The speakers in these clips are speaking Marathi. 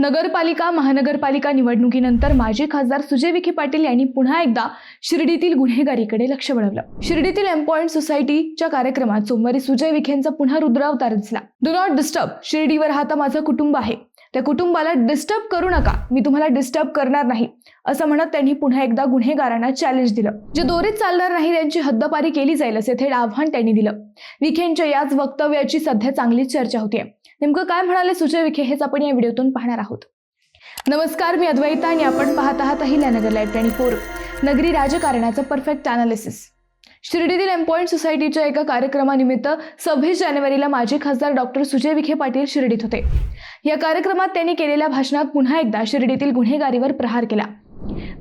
नगरपालिका महानगरपालिका निवडणुकीनंतर माजी खासदार सुजय विखे पाटील यांनी पुन्हा एकदा शिर्डीतील गुन्हेगारीकडे लक्ष वळवलं। शिर्डीतील एम पॉइंट सोसायटीच्या कार्यक्रमात सोमवारी सुजय विखेंचा पुन्हा रुद्रावतार दिसला। डू नॉट डिस्टर्ब, शिर्डीवर आता माझं कुटुंब आहे, त्या कुटुंबाला डिस्टर्ब करू नका, मी तुम्हाला डिस्टर्ब करणार नाही असं म्हणत त्यांनी पुन्हा एकदा गुन्हेगारांना चॅलेंज दिलं। जे दोरीत चालणार नाही त्यांची हद्दपारी केली जाईल असे थेट आव्हान त्यांनी दिलं। विखेंच्या याच वक्तव्याची सध्या चांगलीच चर्चा होतीये। नेमकं काय म्हणाले सुजय विखे हेच आपण या व्हिडिओतून पाहणार आहोत। नमस्कार, मी अद्वैता आणि आपण पाहत आहात अहिल्यानगर लाईव्ह 24, नगरी राजकारणाचं परफेक्ट अनालिसिस। शिर्डीतील एम पॉइंट सोसायटीच्या एका कार्यक्रमानिमित्त 26 जानेवारीला माजी खासदार डॉक्टर सुजय विखे पाटील शिर्डीत होते। या कार्यक्रमात त्यांनी केलेल्या भाषणात पुन्हा एकदा शिर्डीतील गुन्हेगारीवर प्रहार केला।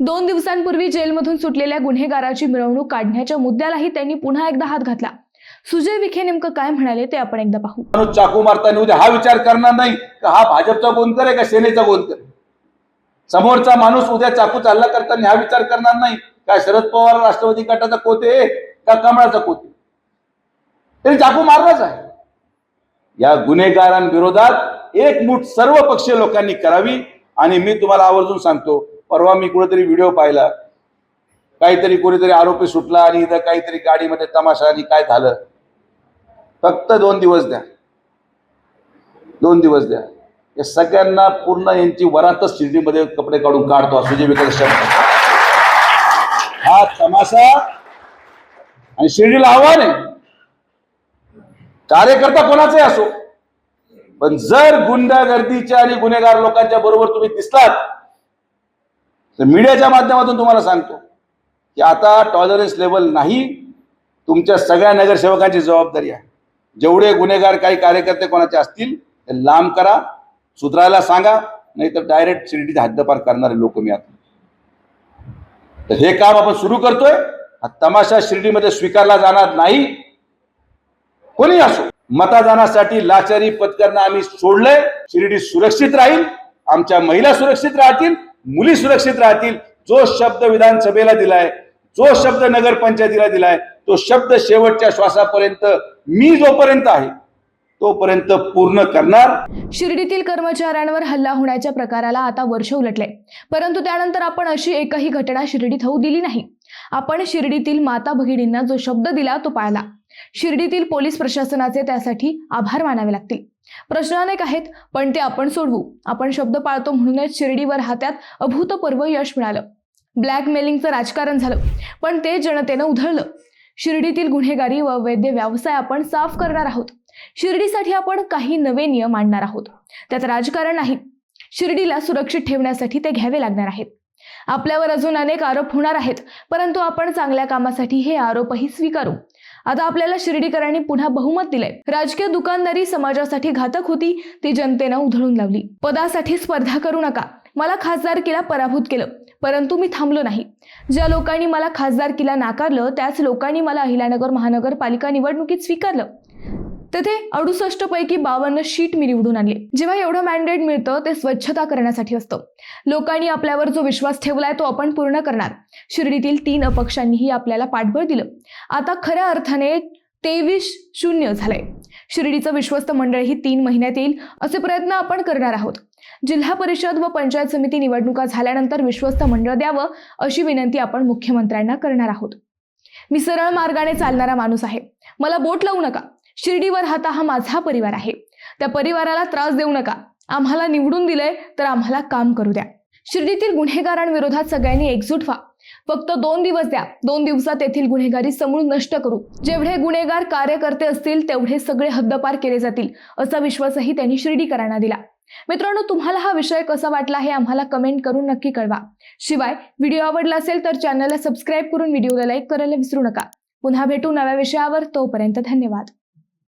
2 दिवसांपूर्वी जेलमधून सुटलेल्या गुन्हेगाराची मिरवणूक काढण्याच्या मुद्द्यालाही त्यांनी पुन्हा एकदा हात घातला। सुजय विखे नेमकं काय म्हणाले ते आपण एकदा पाहू। चाकू मारताना उद्या हा विचार करणार नाही की हा भाजपचा गोंदकर आहे का सेनेचा गोंदकर आहे। समोरचा माणूस उद्या चाकू चालला करताना हा विचार करणार नाही का शरद पवार राष्ट्रवादी गटाचा कोते आहे का कमळाचा कोते, तरी चाकू मारलाच आहे। या गुन्हेगारांविरोधात एकमूठ सर्व पक्षीय लोकांनी करावी। आणि मी तुम्हाला आवर्जून सांगतो, परवा मी कुठेतरी व्हिडिओ पाहिला, काहीतरी कोणीतरी आरोपी सुटला आणि इथं काहीतरी गाडीमध्ये तमाशा आणि काय झालं। फक्त 2 दिवस द्या, 2 दिवस द्या, या सगळ्यांना पूर्ण यांची वरातच शिर्डीमध्ये कपडे काढून काढतो सुजय विखे शब्द। हा तमाशा आणि शिर्डीला आव्हान आहे, कार्यकर्ता कोणाचाही असो, पण जर गुंडागर्दीच्या आणि गुन्हेगार लोकांच्या बरोबर तुम्ही दिसलात तर मीडियाच्या माध्यमातून तुम्हाला सांगतो की आता टॉलरन्स लेवल नाही। तुमच्या सगळ्या नगरसेवकांची जबाबदारी आहे। जेवढे गुन्हेगार काही कार्यकर्ते कोणाचे असतील ते लांब करा, सुधारायला सांगा, नाहीतर डायरेक्ट शिर्डीची हद्दपार करणारे लोक मी आता। तर हे काम आपण सुरू करतोय। हा तमाशा शिर्डीमध्ये स्वीकारला जाणार नाही, कोणी असो। मतदानासाठी लाचारी पत्करणं आम्ही सोडलंय। शिर्डी सुरक्षित राहील, आमच्या महिला सुरक्षित राहतील, मुली सुरक्षित राहतील। जो शब्द विधानसभेला दिलाय, जो शब्द नगरपंचायतीला दिलाय, तो शब्द शेवटच्या श्वासापर्यंत मी जोपर्यंत आहे तोपर्यंत पूर्ण करणार। शिर्डीतील कर्मचाऱ्यांवर हल्ला होण्याच्या प्रकाराला आता वर्ष उलटले, परंतु त्यानंतर आपण अशी एकही घटना शिर्डीत होऊ दिली नाही। आपण शिर्डीतील माता भगिनींना जो शब्द दिला तो पाळला। शिर्डीतील पोलीस प्रशासनाचे त्यासाठी आभार मानावे लागतील। प्रश्न अनेक आहेत, पण ते आपण सोडवू। आपण शब्द पाळतो म्हणूनच शिर्डीवर हातात अभूतपूर्व यश मिळालं। ब्लॅकमेलिंगचं राजकारण झालं, पण ते जनतेनं उधळलं। शिर्डीतील गुन्हेगारी व अवैध व्यवसाय आपण साफ करणार आहोत। शिर्डीसाठी आपण काही नवे नियम आणणार आहोत, त्यात राजकारण नाही। शिर्डीला सुरक्षित ठेवण्यासाठी ते घ्यावे लागणार आहेत। आपल्यावर अजून अनेक आरोप होणार आहेत, परंतु आपण चांगल्या कामासाठी हे आरोपही स्वीकारू। आता आपल्याला शिर्डीकरांनी पुन्हा बहुमत दिलंय। राजकीय दुकानदारी समाजासाठी घातक होती, ती जनतेनं उधळून लावली। पदासाठी स्पर्धा करू नका। मला खासदारकीला पराभूत केलं, परंतु मी थांबलो नाही। ज्या लोकांनी मला खासदारकीला नाकारलं त्याच लोकांनी मला अहिल्यानगर महानगरपालिका निवडणुकीत स्वीकारलं। तेथे 68 पैकी 52 शीट मी निवडून आणली। जेव्हा एवढं मॅन्डेट मिळतं ते स्वच्छता करण्यासाठी असतं। लोकांनी आपल्यावर जो विश्वास ठेवलाय तो आपण पूर्ण करणार। शिर्डीतील 3 अपक्षांनीही आपल्याला पाठबळ दिलं। आता खऱ्या अर्थाने 23-0 झालंय। शिर्डीचं विश्वस्त मंडळही 3 महिन्यात येईल असे प्रयत्न आपण करणार आहोत। जिल्हा परिषद व पंचायत समिती निवडणुका झाल्यानंतर विश्वस्त मंडळ द्यावं अशी विनंती आपण मुख्यमंत्र्यांना करणार आहोत। मी सरळ मार्गाने चालणारा माणूस आहे, मला बोट लावू नका। शिर्डीवर हाता हा माझा परिवार आहे, त्या परिवाराला त्रास देऊ नका। आम्हाला निवडून दिलंय तर आम्हाला काम करू द्या। शिर्डीतील गुन्हेगारांविरोधात सगळ्यांनी एकजूट व्हा। फक्त 2 दिवस द्या, 2 दिवसात येथील गुन्हेगारी समूळ नष्ट करू। जेवढे गुन्हेगार कार्यकर्ते असतील तेवढे सगळे हद्दपार केले जातील असा विश्वासही त्यांनी शिर्डीकरांना दिला। मित्रांनो, तुम्हाला हा विषय कसा वाटला हे आम्हाला कमेंट करून नक्की कळवा। शिवाय व्हिडिओ आवडला असेल तर चॅनलला सबस्क्राईब करून व्हिडिओला लाईक करायला विसरू नका। पुन्हा भेटू नव्या विषयावर, तोपर्यंत धन्यवाद।